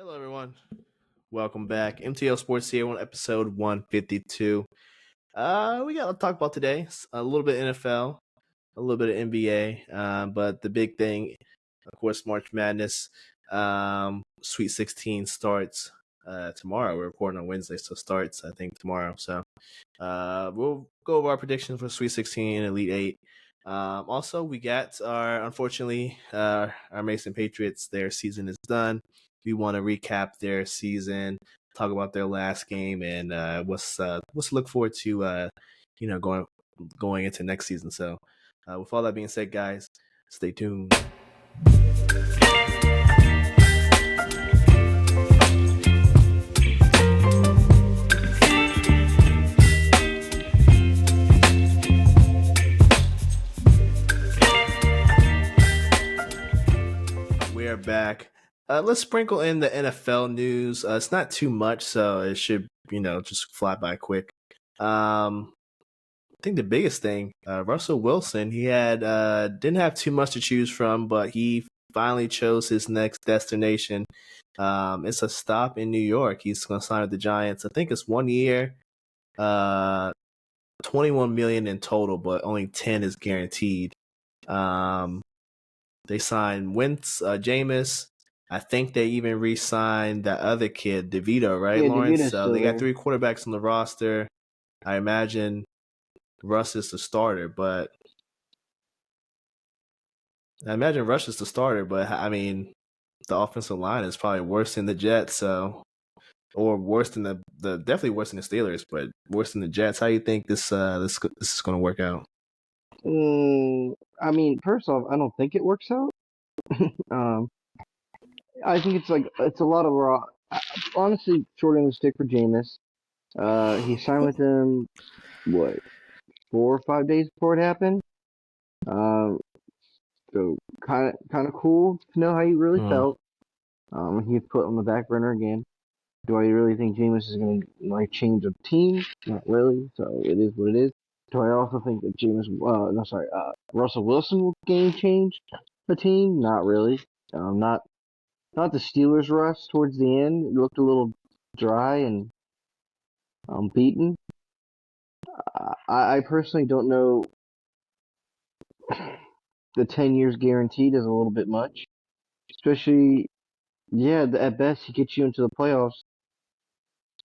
Hello, everyone. Welcome back. MTL Sports here on episode 152. We got to talk about today a little bit NFL, a little bit of NBA, but the big thing, of course, March Madness. Sweet 16 starts tomorrow. We're recording on Wednesday, so starts I think tomorrow. So we'll go over our predictions for Sweet 16 and Elite Eight. Also, we got unfortunately our Mason Patriots. Their season is done. We want to recap their season, talk about their last game, and what's to look forward to. Going into next season. So, with all that being said, guys, stay tuned. We are back. Let's sprinkle in the NFL news. It's not too much, so it should, just fly by quick. I think the biggest thing, Russell Wilson, he had didn't have too much to choose from, but he finally chose his next destination. It's a stop in New York. He's going to sign with the Giants. I think it's 1 year, 21 million in total, but only 10 is guaranteed. They signed Wentz, Jameis. I think they even re-signed that other kid, DeVito, right, Yeah, Lawrence? DeVito's So they got still 3 quarterbacks on the roster. I imagine Russ is the starter, but I mean, the offensive line is probably worse than the Jets, or worse than the definitely worse than the Steelers, but worse than the Jets. How do you think this is going to work out? I mean, first off, I don't think it works out. um, I think it's a lot of raw. Honestly, short end of the stick for Jameis. He signed with them what 4 or 5 days before it happened. Um, so kind of cool to know how he really felt. He's put on the back burner again. Do I really think Jameis is going to change the team? Not really. So it is what it is. Do I also think that Russell Wilson will game change the team? Not really. Not the Steelers Russ towards the end. It looked a little dry and beaten. I personally don't know. The 10 years guaranteed is a little bit much, especially at best he gets you into the playoffs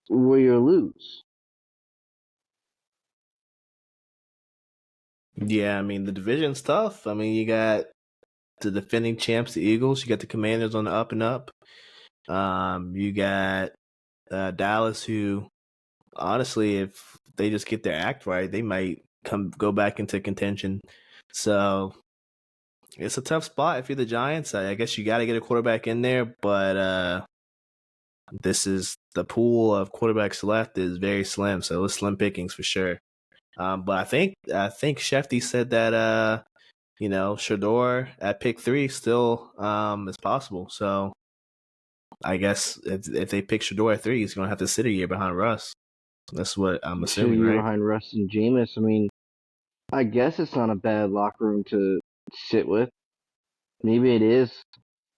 where you lose. Yeah, I mean, the division's tough. I mean, you got the defending champs, the Eagles. You got the Commanders on the up and up. You got Dallas, who honestly, if they just get their act right, they might go back into contention. So it's a tough spot if you're the Giants. I guess you got to get a quarterback in there, but this is the pool of quarterbacks left is very slim. So it's slim pickings for sure. But I think Shefty said that Shador at pick 3 still is possible. So I guess if they pick Shador at 3, he's gonna have to sit a year behind Russ. That's what I'm assuming, right? Behind Russ and Jameis. I mean, I guess it's not a bad locker room to sit with. Maybe it is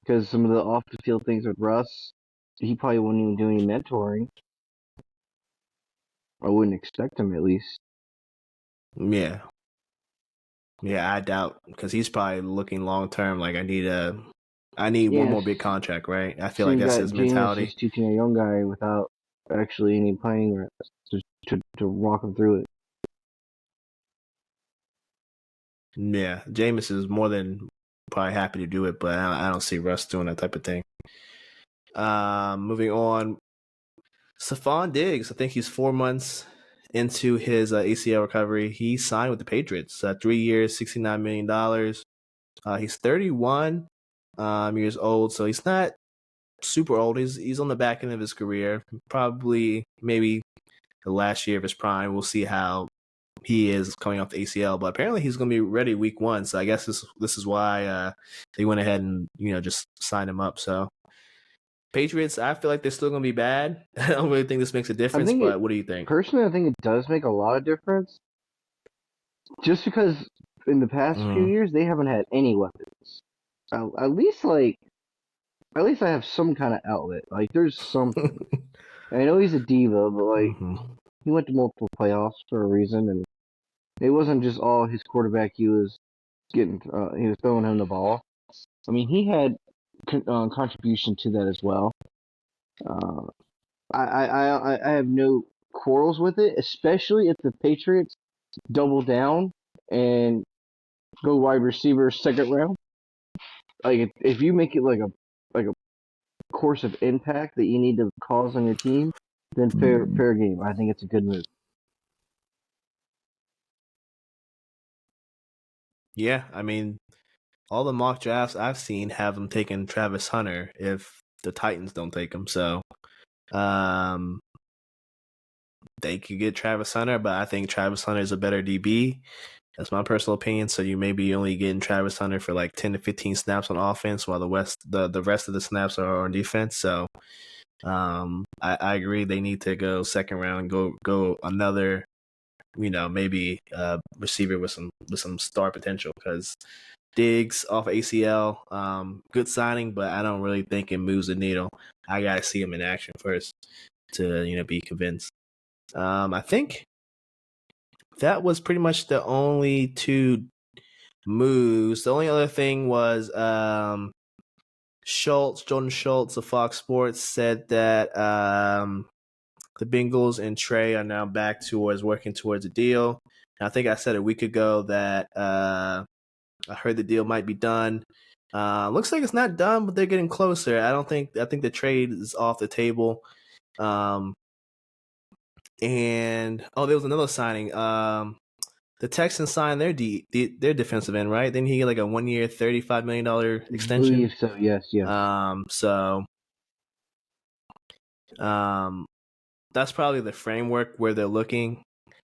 because some of the off the field things with Russ, he probably wouldn't even do any mentoring. I wouldn't expect him at least. Yeah, I doubt because he's probably looking long term. Like I need one more big contract, right? I feel like that's his mentality. Jameis is teaching a young guy without actually any playing reps to walk him through it. Yeah, Jameis is more than probably happy to do it, but I don't see Russ doing that type of thing. Moving on, Stephon Diggs. I think he's 4 months into his ACL recovery. He signed with the Patriots. 3 years, $69 million. He's 31 years old, so he's not super old. He's on the back end of his career. Probably maybe the last year of his prime. We'll see how he is coming off the ACL, but apparently he's going to be ready week 1. So I guess this is why they went ahead and just signed him up. So Patriots, I feel like they're still going to be bad. I don't really think this makes a difference, but what do you think? Personally, I think it does make a lot of difference. Just because in the past few years, they haven't had any weapons. At least, at least I have some kind of outlet. Like there's something. And I know he's a diva, but like Hmm. he went to multiple playoffs for a reason, and it wasn't just all his quarterback. He was throwing him the ball. I mean, he had contribution to that as well. Uh, I have no quarrels with it, especially if the Patriots double down and go wide receiver second round. Like if you make it like a course of impact that you need to cause on your team, then fair game. I think it's a good move. Yeah, I mean, all the mock drafts I've seen have them taking Travis Hunter if the Titans don't take him. So, um, they could get Travis Hunter, but I think Travis Hunter is a better DB. That's my personal opinion. So you may be only getting Travis Hunter for like 10 to 15 snaps on offense, while the rest of the snaps are on defense. So, I agree. They need to go second round, go another, maybe receiver with some star potential, because Diggs off ACL, good signing, but I don't really think it moves the needle. I gotta see him in action first to be convinced. I think that was pretty much the only two moves. The only other thing was Jordan Schultz of Fox Sports said that the Bengals and Trey are now back towards working towards a deal. And I think I said a week ago that I heard the deal might be done. Looks like it's not done, but they're getting closer. I think the trade is off the table. And there was another signing. The Texans signed their defensive end, right? Then he get like a 1 year, $35 million I extension. believe so. Yes, yes. So that's probably the framework where they're looking,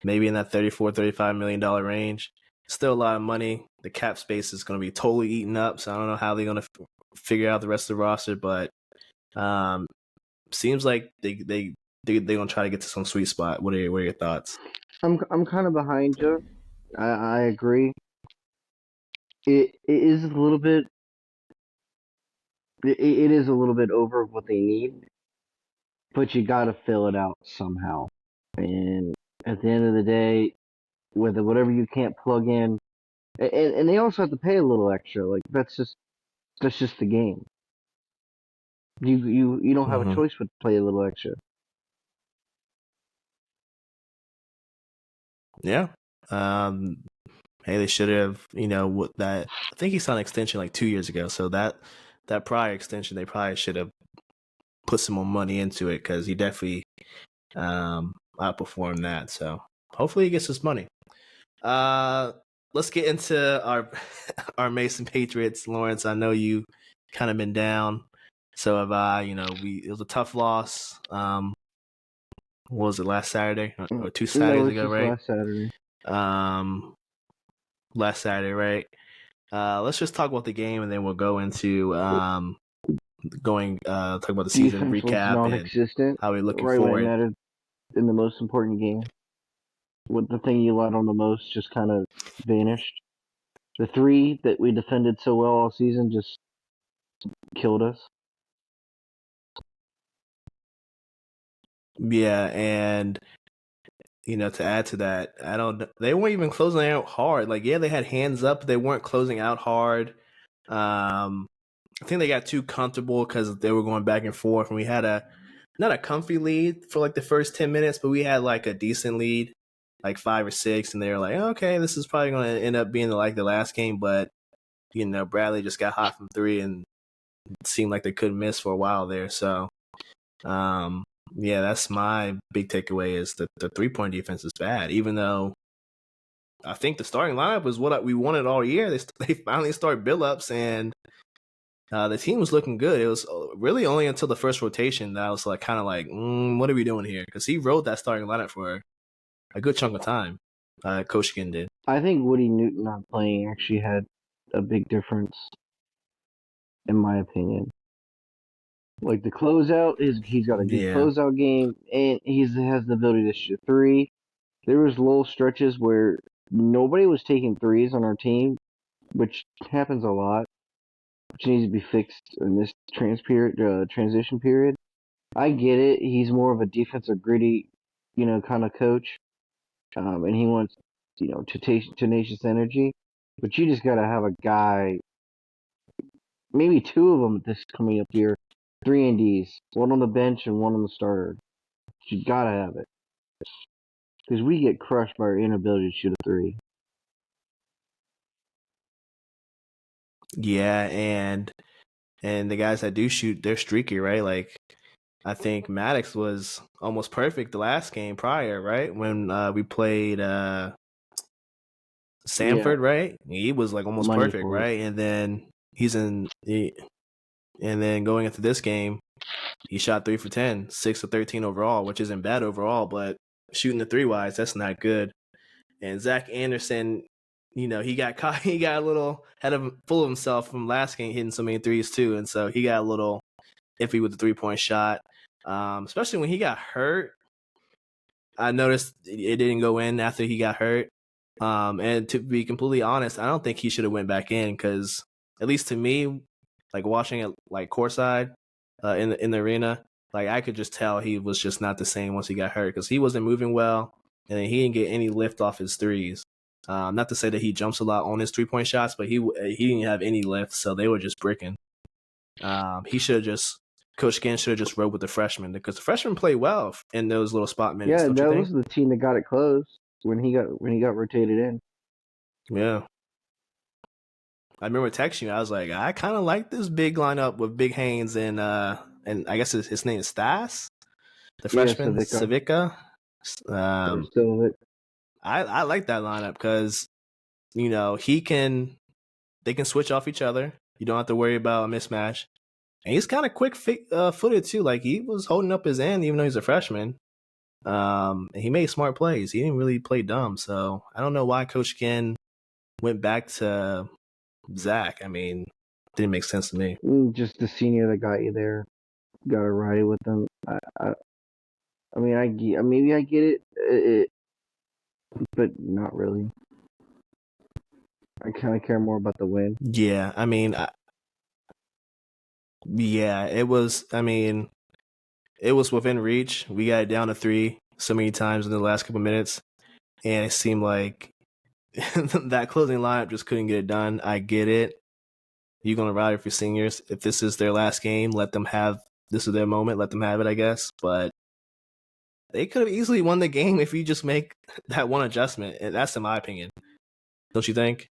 maybe in that $34-35 million range. Still a lot of money. The cap space is going to be totally eaten up, so I don't know how they're going to figure out the rest of the roster, but seems like they're going to try to get to some sweet spot. What are your thoughts? I'm kind of behind you. I agree. It is a little bit. It is a little bit over what they need, but you got to fill it out somehow. And at the end of the day, with whatever you can't plug in, and they also have to pay a little extra. Like that's just the game. You don't have a Mm-hmm. choice but to play a little extra. Yeah. Hey, they should have, what that. I think he signed an extension like 2 years ago. So that prior extension, they probably should have put some more money into it, because he definitely outperformed that. So hopefully he gets his money. Let's get into our our Mason Patriots, Lawrence. I know you kind of been down. So have I. It was a tough loss. What was it, last Saturday or two No, Saturdays this ago, was right? last Saturday. Um, Last Saturday, right? Let's just talk about the game, and then we'll go into talk about the season Defense was recap and non-existent how we're looking right when it forward. mattered in the most important game. What the thing you relied on the most just kind of vanished. The three that we defended so well all season just killed us. Yeah, and to add to that, they weren't even closing out hard. Like, yeah, they had hands up, but they weren't closing out hard. I think they got too comfortable because they were going back and forth, and we had not a comfy lead for like the first 10 minutes, but we had like a decent lead, like 5 or 6, and they were like, okay, this is probably going to end up being like the last game, but Bradley just got hot from three and it seemed like they couldn't miss for a while there. So, yeah, that's my big takeaway, is that the 3-point defense is bad, even though I think the starting lineup was what we wanted all year. They finally started Billups, and the team was looking good. It was really only until the first rotation that I was like, kind of like, what are we doing here? Because he rode that starting lineup for a good chunk of time. Coach Skin did. I think Woody Newton not playing actually had a big difference, in my opinion. Like the closeout he's got a good Yeah. closeout game, and he has the ability to shoot three. There was little stretches where nobody was taking threes on our team, which happens a lot. which needs to be fixed in this transition period. I get it. He's more of a defensive gritty, kind of coach, and he wants, tenacious energy. But you just gotta have a guy, maybe two of them this coming up year, three NDs, one on the bench and one on the starter. You gotta have it because we get crushed by our inability to shoot a three. Yeah, and the guys that do shoot, they're streaky, right? Like I think Maddox was almost perfect the last game prior, right? When we played Yeah, Sanford, right? He was like almost money perfect, for it. right? And then and then going into this game, he shot 3 for 10, 6 of 13 overall, which isn't bad overall, but shooting the three wise, that's not good. And Zach Anderson, he got caught, he got a little full of himself from last game, hitting so many threes too, and so he got a little iffy with the 3-point shot, especially when he got hurt. I noticed it didn't go in after he got hurt. And to be completely honest, I don't think he should have went back in because, at least to me, like watching it like courtside in the arena, like I could just tell he was just not the same once he got hurt because he wasn't moving well, and then he didn't get any lift off his threes. Not to say that he jumps a lot on his 3-point shots, but he didn't have any lift, so they were just bricking. He should have just Coach Ginn should have just rode with the freshmen because the freshmen play well in those little spot minutes, Yeah, don't you that think? was the team that got it close when he got rotated in. Yeah. I remember texting you. I was like, I kind of like this big lineup with Big Haynes and I guess his name is Stas, the Yeah, freshman Savica Savica. or Um, Stovic. I like that lineup because they can switch off each other. You don't have to worry about a mismatch, and he's kind of quick footed too. Like he was holding up his end even though he's a freshman. And he made smart plays. He didn't really play dumb. So I don't know why Coach Ginn went back to Zach. I mean, didn't make sense to me. Just the senior that got you there. Got to ride it with them. I mean, maybe I get it, but not really. I kind of care more about the win. Yeah, I mean, yeah, it was. I mean, it was within reach. We got it down to 3 so many times in the last couple minutes, and it seemed like that closing lineup just couldn't get it done. I get it. You're gonna ride for seniors. If this is their last game, let them have. This is their moment. Let them have it, I guess. But they could have easily won the game if you just make that one adjustment. And that's in my opinion. Don't you think?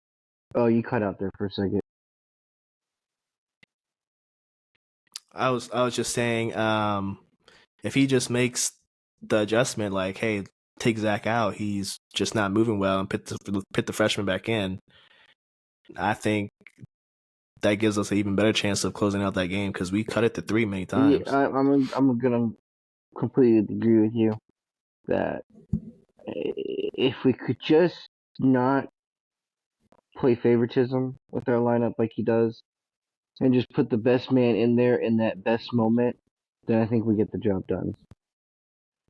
Oh, you cut out there for a second. I was just saying, if he just makes the adjustment, like, hey, take Zach out, he's just not moving well, and put the freshman back in. I think that gives us an even better chance of closing out that game because we cut it to 3 many Yeah, times. I'm gonna completely agree with you that if we could just not play favoritism with our lineup like he does, and just put the best man in there in that best moment, then I think we get the job done.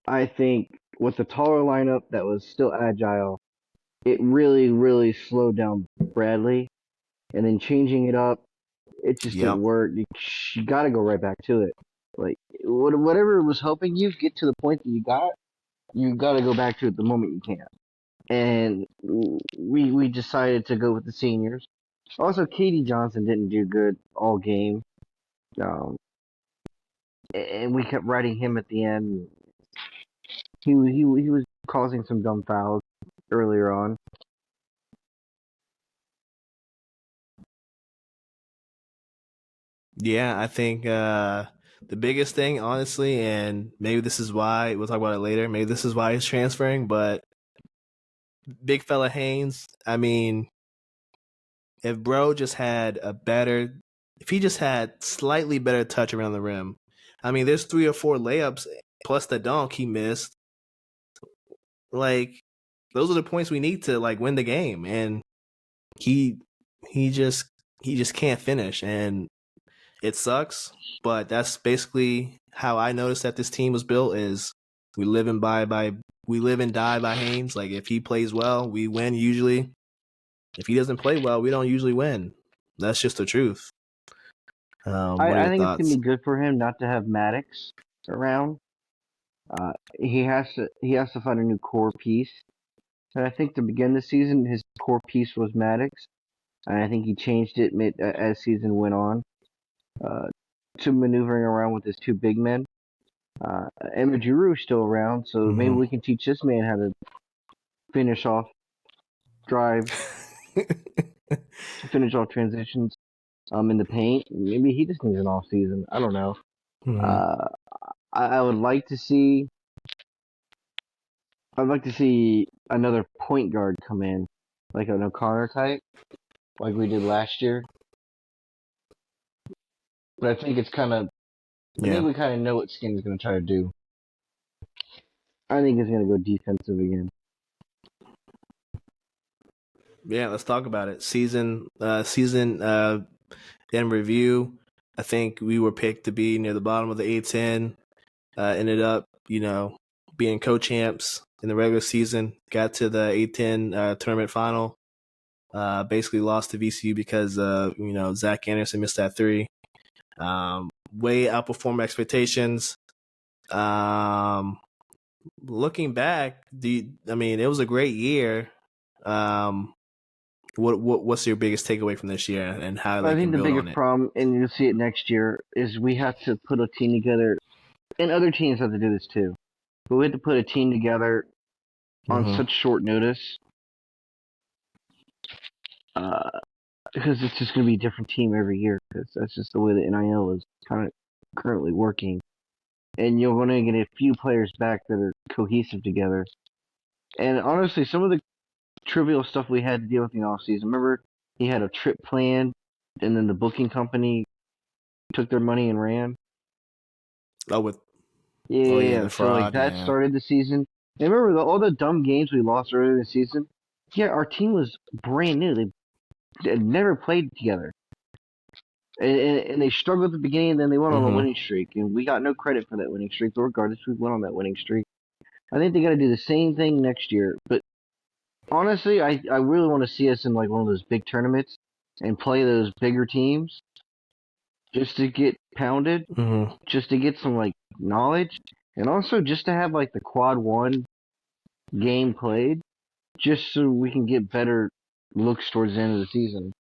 I think with the taller lineup that was still agile, it really, really slowed down Bradley, and then changing it up, it just didn't Yep. work. You got to go right back to it. Like whatever was helping you get to the point that you got to go back to it the moment you can. And we decided to go with the seniors. Also, Katie Johnson didn't do good all game, um, and we kept riding him at the end. He was causing some dumb fouls earlier on. Yeah, I think the biggest thing, honestly, and maybe this is why we'll talk about it later. Maybe this is why he's transferring, but big fella Haynes. I mean, if bro just had if he just had slightly better touch around the rim. I mean, there's 3 or 4 layups plus the dunk he missed. Like, those are the points we need to like win the game, and he he just can't finish, and it sucks. But that's basically how I noticed that this team was built: is we live and die by Haynes. Like if he plays well, we win usually. If he doesn't play well, we don't usually win. That's just the truth. What are I your think it's gonna thoughts? be good for him not to have Maddox around. He has to find a new core piece. And I think to begin the season, his core piece was Maddox, and I think he changed it as season went on uh, to maneuvering around with his two big men. And Majuru's still around, so maybe Mm-hmm. we can teach this man how to finish off drives, finish off transitions in the paint. Maybe he just needs an off season. I don't know. Mm-hmm. Uh, I would like to see. I'd like to see another point guard come in, like an O'Connor type, like we did last year. But I think it's kind of. I Yeah. think we kind of know what Skin's going to try to do. I think he's going to go defensive again. Yeah, let's talk about it. Season in review. I think we were picked to be near the bottom of the A10. Ended up, being co-champs in the regular season. Got to the A10 tournament final. Basically lost to VCU because Zach Anderson missed that three. Way outperformed expectations. Um, Looking back, it was a great year. Um, what's your biggest takeaway from this year and how I they think can the build biggest on it? problem, and you'll see it next year, is we have to put a team together, and other teams have to do this too. But we have to put a team together on Mm-hmm. such short notice uh, because it's just going to be a different team every year. Because that's just the way the NIL is kind of currently working. And you're going to get a few players back that are cohesive together. And honestly, some of the trivial stuff we had to deal with in the offseason. Remember, he had a trip planned, and then the booking company took their money and ran. Oh, with Yeah, oh yeah, yeah, yeah. the So like fraud. that Yeah. started the season. And remember all the dumb games we lost earlier in the season? Yeah, our team was brand new. They had never played together, and they struggled at the beginning. And then they went on a Mm-hmm. winning streak, and we got no credit for that winning streak. But regardless, we went on that winning streak. I think they got to do the same thing next year. But honestly, I really want to see us in like one of those big tournaments and play those bigger teams just to get pounded, Mm-hmm. just to get some like knowledge, and also just to have like the quad one game played, just so we can get better looks towards the end of the season.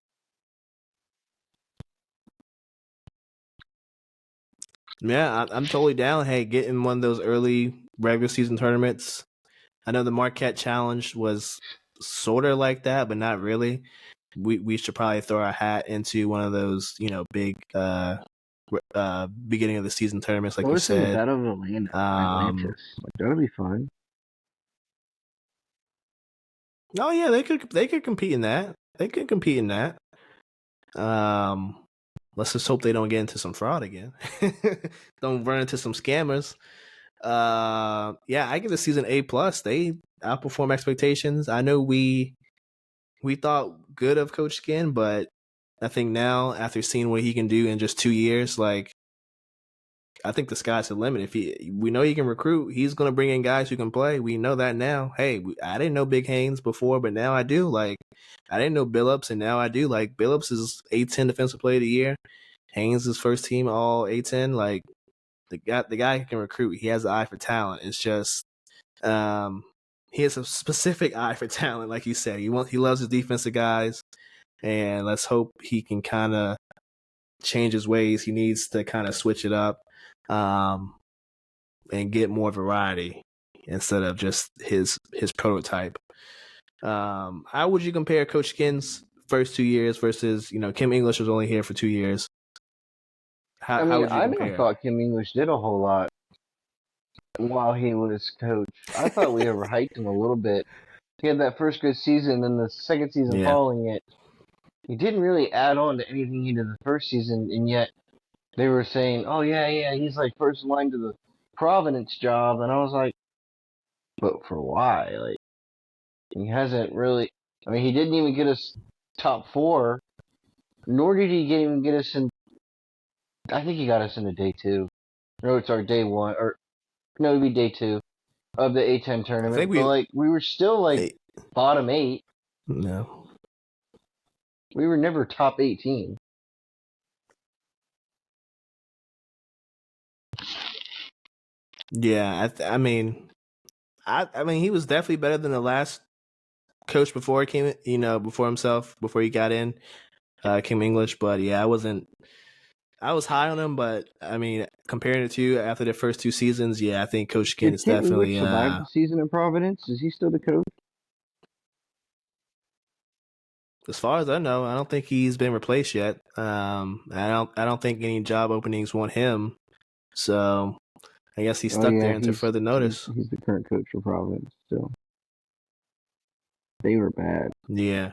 Yeah, I'm totally down. Hey, getting one of those early regular season tournaments. I know the Marquette Challenge was sort of like that, but not really. We should probably throw our hat into one of those, big beginning of the season tournaments, like What you was in the said. Battle of Atlanta, Um, Atlantis? Like that'll be fun. oh yeah, they could compete in that. They could compete in that. Um, let's just hope they don't get into some fraud again. Don't run into some scammers. Yeah, I give the season A+. They outperform expectations. I know we thought good of Coach Skin, but I think now after seeing what he can do in just 2 years, like I think the sky's the limit. We know he can recruit, he's going to bring in guys who can play. We know that now. Hey, I didn't know Big Haynes before, but now I do. Like I didn't know Billups, and now I do. Like Billups is A10 Defensive Player of the Year. Haynes is first team All A10. Like the guy can recruit. He has an eye for talent. It's just um, he has a specific eye for talent, like you said. He loves his defensive guys, and let's hope he can kind of change his ways. He needs to kind of switch it up, um, and get more variety instead of just his prototype. How would you compare Coach Skin's first 2 years versus Kim English was only here for 2 years? How I how mean, would you I never compare? thought Kim English did a whole lot while he was coach. I thought we overhyped him a little bit. He had that first good season, and the second season Yeah. following it, he didn't really add on to anything he did the first season, and yet they were saying, "Oh yeah, yeah, he's like first in line to the Providence job," and I was like, "But for why? Like he hasn't really. I mean, he didn't even get us top four, nor did he even get us in. I think he got us into day two. No, it's our day one, or no, it'd be day two of the A10 I think tournament. But like we were still like eh, bottom eight. no. We were never top 18. Yeah, I mean, I mean, he was definitely better than the last coach before he came. Before himself, before he got in, Kim English. But yeah, I wasn't. I was high on him, but I mean, comparing the two after the first two seasons, yeah, I think Coach Skin Did is Kent English definitely. survive the season in Providence? Is he still the coach? As far as I know, I don't think he's been replaced yet. I don't think any job openings want him. So I guess he's Oh stuck yeah, there until he's further he's notice. he's the current coach for Providence still. They were bad. Yeah.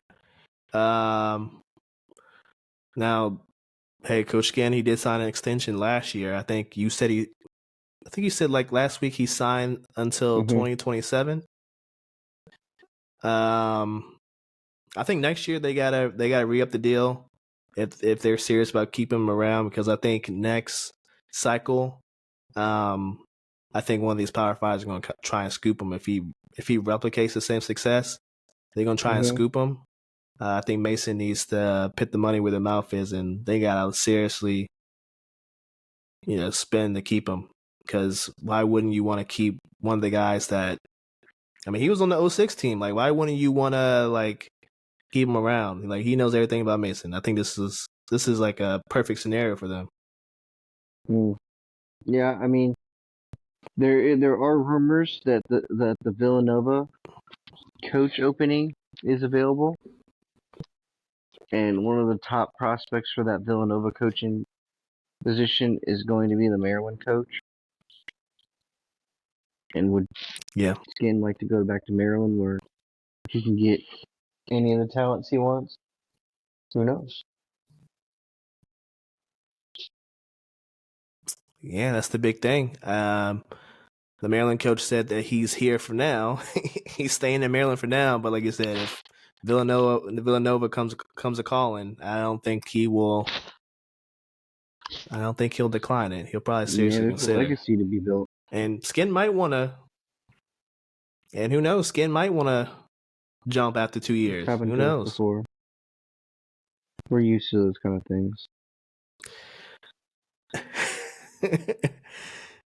Um. Now, hey, Coach Skin, he did sign an extension last year. I think you said like last week he signed until Hmm. 2027. Um. I think next year they gotta re up the deal if they're serious about keeping him around, because I think next cycle, um, I think one of these Power Fives are going to try and scoop him if he replicates the same success. They're going to try and Hmm. scoop him. I think Mason needs to put the money where the mouth is, and they gotta seriously, spend to keep him. Because why wouldn't you want to keep one of the guys that? I mean, he was on the '06 team. Like, why wouldn't you want to keep him around? Like, he knows everything about Mason. I think this is like a perfect scenario for them. Mm. Yeah, I mean there are rumors that the Villanova coach opening is available, and one of the top prospects for that Villanova coaching position is going to be the Maryland coach. And would Yeah, Skin like to go back to Maryland where he can get any of the talents he wants? Who knows? yeah, that's the big thing. The Maryland coach said that he's here for now. He's staying in Maryland for now. But like you said, if Villanova comes a calling, I don't think he will. I don't think he'll decline it. He'll probably Yeah, seriously there's a consider. legacy to be built. And Skin might want to. And who knows? Skin might want to jump after 2 years. Happened Who to us knows? before. We're used to those kind of things.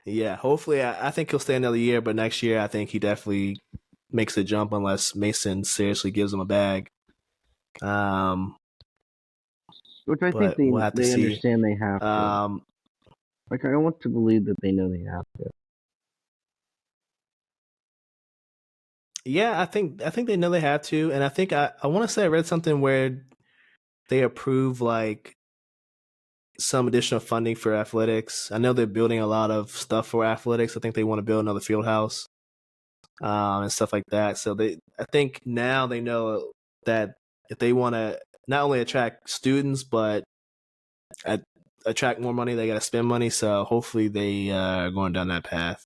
Yeah, hopefully, I think he'll stay another year, but next year I think he definitely makes the jump unless Mason seriously gives him a bag. Um, Which I think but we'll have to they see. understand they have to. Um, Like I want to believe that they know they have to. yeah, I think they know they have to, and I think I want to say I read something where they approve like some additional funding for athletics. I know they're building a lot of stuff for athletics. I think they want to build another field house, and stuff like that. So I think now they know that if they want to not only attract students but attract more money, they got to spend money. So hopefully they are going down that path.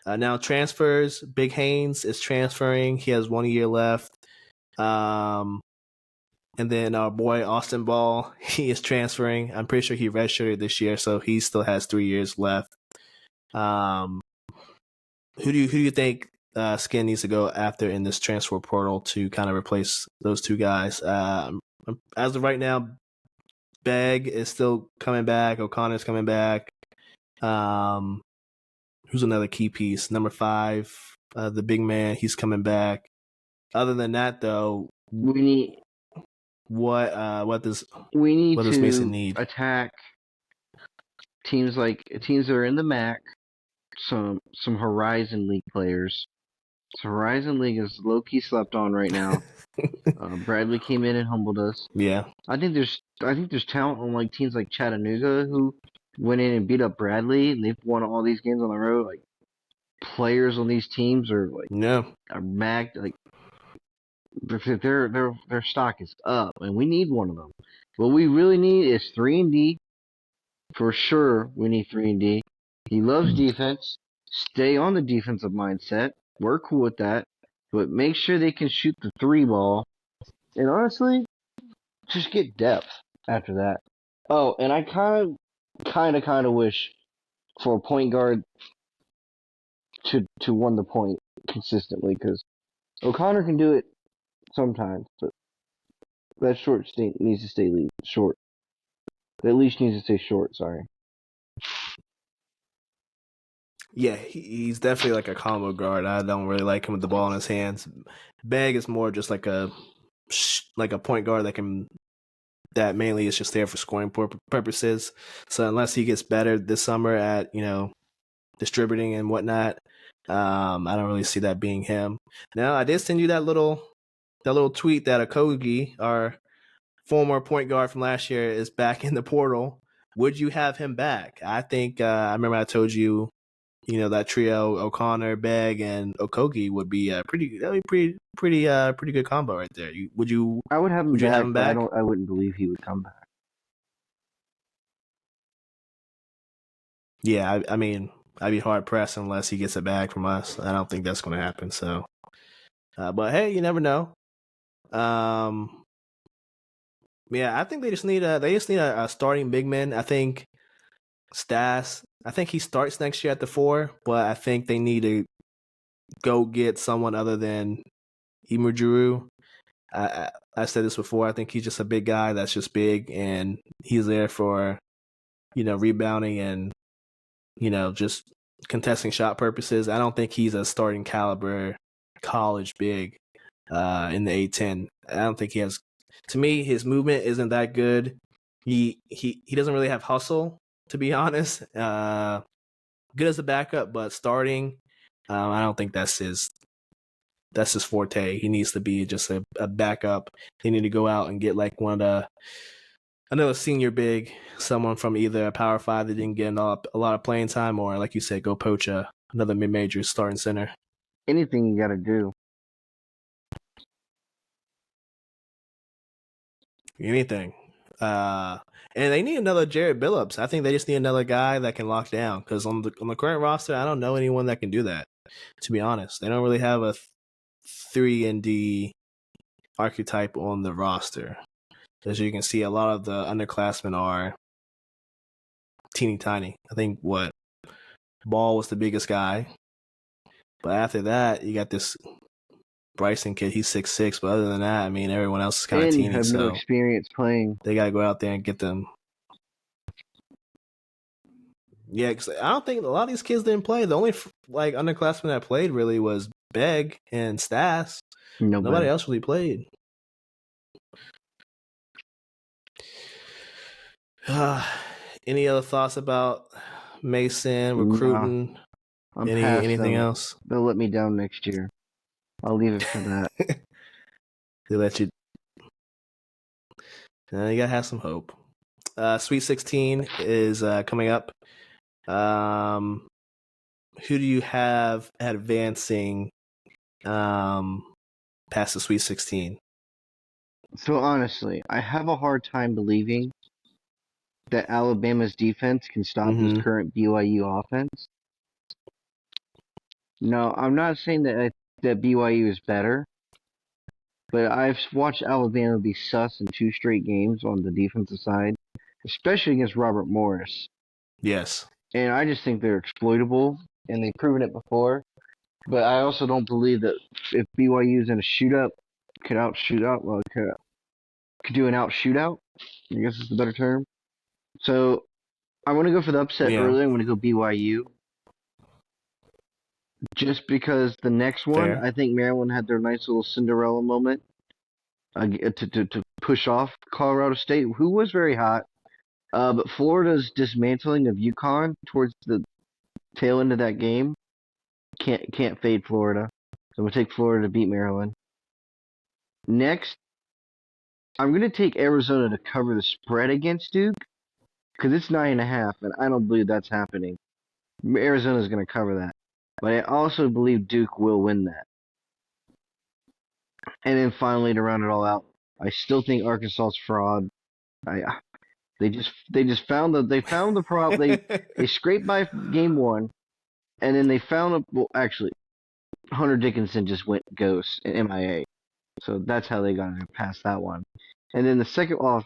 Now transfers. Big Haynes is transferring. He has 1 year left. Um, and then our boy Austin Ball, he is transferring. I'm pretty sure he redshirted this year, so he still has 3 years left. Um, who do you think Skin needs to go after in this transfer portal to kind of replace those two guys? As of right now, Begg is still coming back. O'Connor's coming back. Um, who's another key piece? Number 5, the big man. He's coming back. Other than that, though, We need what what does we need what does Mason to need? attack teams that are in the MAC. Some Horizon League players. So Horizon League is low key slept on right now. Bradley came in and humbled us. Yeah, I think there's talent on like teams like Chattanooga who went in and beat up Bradley, and they've won all these games on the road. Like players on these teams yeah, are mag like their stock is up, and we need one of them. What we really need is 3-D for sure. We need 3-D. He loves defense. Stay on the defensive mindset. We're cool with that, but make sure they can shoot the three ball. And honestly, just get depth after that. Oh, and I kind of wish for a point guard to run the point consistently because O'Connor can do it sometimes, but that needs to stay short. That leash needs to stay short. Sorry. Yeah, he's definitely like a combo guard. I don't really like him with the ball in his hands. Beg is more just like a point guard that mainly is just there for scoring purposes. So unless he gets better this summer at distributing and whatnot, I don't really see that being him. Now I did send you that little tweet that Okogie, our former point guard from last year, is back in the portal. Would you have him back? I think I remember I told you, that trio O'Connor, Begg, and Okogie would be pretty good combo right there. Would you I would have him would you have back, him but back? I wouldn't believe he would come back. Yeah, I mean, I'd be hard pressed unless he gets it back from us. I don't think that's going to happen. So, but hey, you never know. Um, yeah, I think they just need a starting big man. I think Stas. I think he starts next year at the 4, but I think they need to go get someone other than Imujuru. I said this before. I think he's just a big guy that's just big, and he's there for rebounding and just contesting shot purposes. I don't think he's a starting caliber college big in the A10. I don't think he has. To me, his movement isn't that good. He doesn't really have hustle, to be honest. Good as a backup, but starting, I don't think that's his forte. He needs to be just a backup. They need to go out and get like another senior big, someone from either a Power 5 that didn't get a lot of playing time, or like you said, go poach another mid-major starting center. Anything you got to do. Anything. And they need another Jared Billups. I think they just need another guy that can lock down, because on the current roster, I don't know anyone that can do that. To be honest, they don't really have a 3-and-D archetype on the roster. As you can see, a lot of the underclassmen are teeny tiny. I think Bball was the biggest guy, but after that, you got this Bryson kid. He's 6'6", but other than that, I mean, everyone else is kind of And you teeny. have no So experience playing. they got to go out there and get them. Yeah, because I don't think a lot of these kids didn't play. The only like underclassmen that played really was Begg and Stas. Nobody else really played. Any other thoughts about Mason recruiting? I'm past Anything them. else? They'll let me down next year. I'll leave it for that. They let you. You gotta have some hope. Sweet 16 is coming up. Who do you have advancing past the Sweet 16? So honestly, I have a hard time believing that Alabama's defense can stop this current BYU offense. No, I'm not saying that BYU is better, but I've watched Alabama be sus in 2 straight games on the defensive side, especially against Robert Morris. Yes. And I just think they're exploitable, and they've proven it before. But I also don't believe that if BYU is in a shootout, could do an out shootout. I guess is the better term. So I want to go for the upset early. I'm going to go BYU. Just because the next one, Fair. I think Maryland had their nice little Cinderella moment to push off Colorado State, who was very hot. But Florida's dismantling of UConn towards the tail end of that game can't fade Florida. So I'm gonna take Florida to beat Maryland. Next, I'm gonna take Arizona to cover the spread against Duke because it's 9.5, and I don't believe that's happening. Arizona's gonna cover that, but I also believe Duke will win that. And then finally, to round it all out, I still think Arkansas's fraud. They just found the problem. They scraped by game 1, and then they found actually Hunter Dickinson just went ghost and MIA. So that's how they got past that one. And then the second off,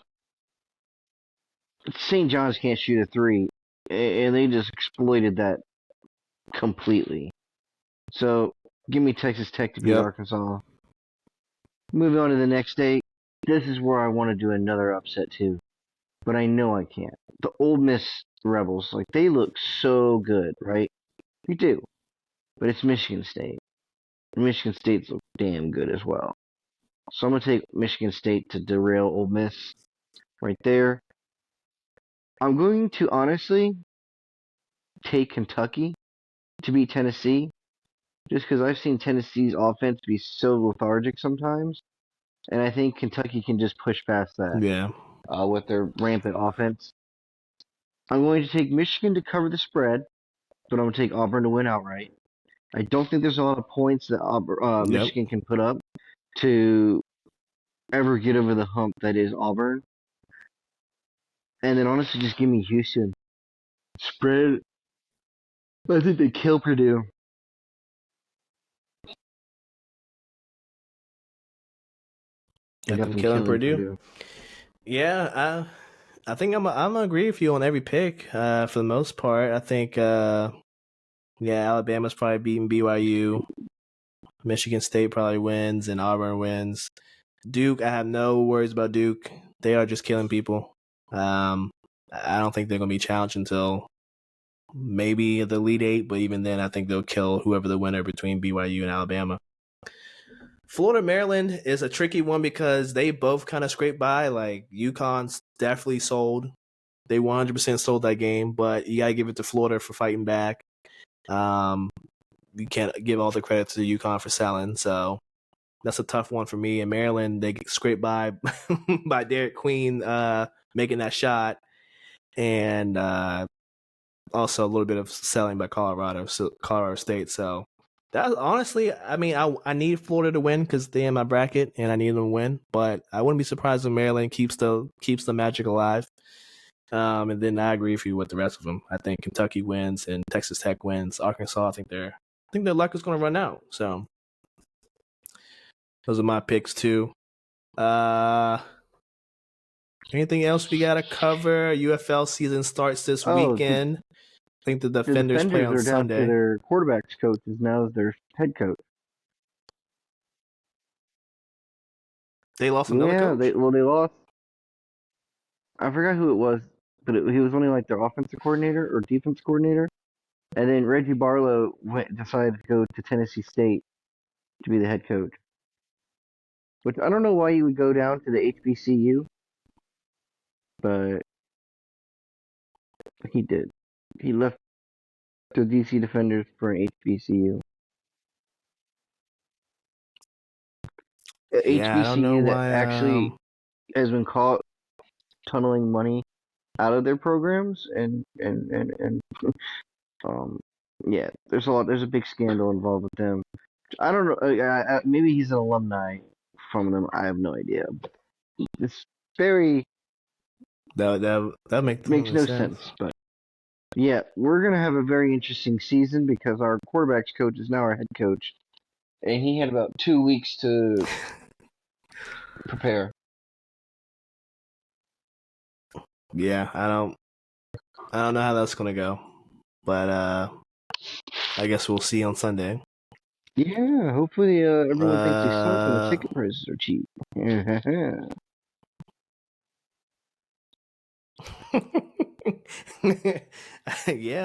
St. John's can't shoot a 3, and they just exploited that completely. So give me Texas Tech to beat Arkansas. Moving on to the next day, this is where I want to do another upset too, but I know I can't. The Ole Miss Rebels, like they look so good, right? You do, but it's Michigan State. Michigan State's look damn good as well. So I'm gonna take Michigan State to derail Ole Miss right there. I'm going to honestly take Kentucky to beat Tennessee, just because I've seen Tennessee's offense be so lethargic sometimes, and I think Kentucky can just push past that Yeah. with their rampant offense. I'm going to take Michigan to cover the spread, but I'm going to take Auburn to win outright. I don't think there's a lot of points that Yep. Michigan can put up to ever get over the hump that is Auburn. And then honestly, just give me Houston. Spread. I think they kill Purdue. I Got got them them killing killing Purdue. Purdue. Yeah, I think I'm gonna agree with you on every pick. For the most part, I think Alabama's probably beating BYU. Michigan State probably wins, and Auburn wins. Duke, I have no worries about Duke. They are just killing people. I don't think they're gonna be challenged until maybe the Elite Eight, but even then, I think they'll kill whoever the winner between BYU and Alabama. Florida, Maryland is a tricky one because they both kind of scraped by. Like, UConn's definitely sold. They 100% sold that game, but you got to give it to Florida for fighting back. You can't give all the credit to UConn for selling, so that's a tough one for me. In Maryland, they get scraped by by Derek Queen making that shot, and also a little bit of selling by Colorado State. So that honestly, I mean, I need Florida to win because they're in my bracket and I need them to win. But I wouldn't be surprised if Maryland keeps the magic alive. And then I agree with you with the rest of them. I think Kentucky wins and Texas Tech wins. Arkansas, I think their luck is going to run out. So those are my picks too. Anything else we gotta cover? UFL season starts this weekend. I think the Defenders play on are down Sunday. to their quarterbacks coach is now their head coach. They lost another coach? They lost. I forgot who it was, but he was only like their offensive coordinator or defense coordinator. And then Reggie Barlow decided to go to Tennessee State to be the head coach. Which I don't know why you would go down to the HBCU, but he did. He left the DC Defenders for an HBCU. Yeah, I don't know HBCU that why. actually has been caught tunneling money out of their programs and yeah, there's a big scandal involved with them. I don't know. Maybe he's an alumni from them. I have no idea. It's very that makes no sense. But yeah, we're gonna have a very interesting season because our quarterbacks coach is now our head coach, and he had about 2 weeks to prepare. Yeah, I don't know how that's gonna go, but I guess we'll see on Sunday. Yeah, hopefully everyone thinks they suck and the ticket prices are cheap. Yeah,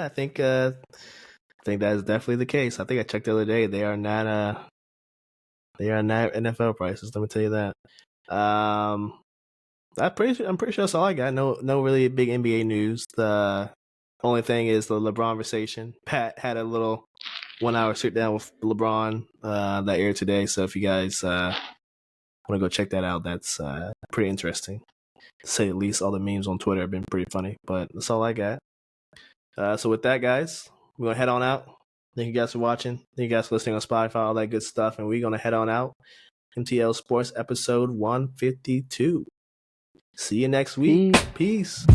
I think that is definitely the case. I think I checked the other day. They are not NFL prices. Let me tell you that. I'm pretty sure that's all I got. No really big NBA news. The only thing is the LeBron conversation. Pat had a little 1 hour sit down with LeBron that aired today. So if you guys want to go check that out, that's pretty interesting. To say the least, all the memes on Twitter have been pretty funny. But that's all I got. So with that, guys, we're gonna head on out. Thank you guys for watching. Thank you guys for listening on Spotify, all that good stuff. And we're gonna head on out. MTL Sports episode 152. See you next week. Peace.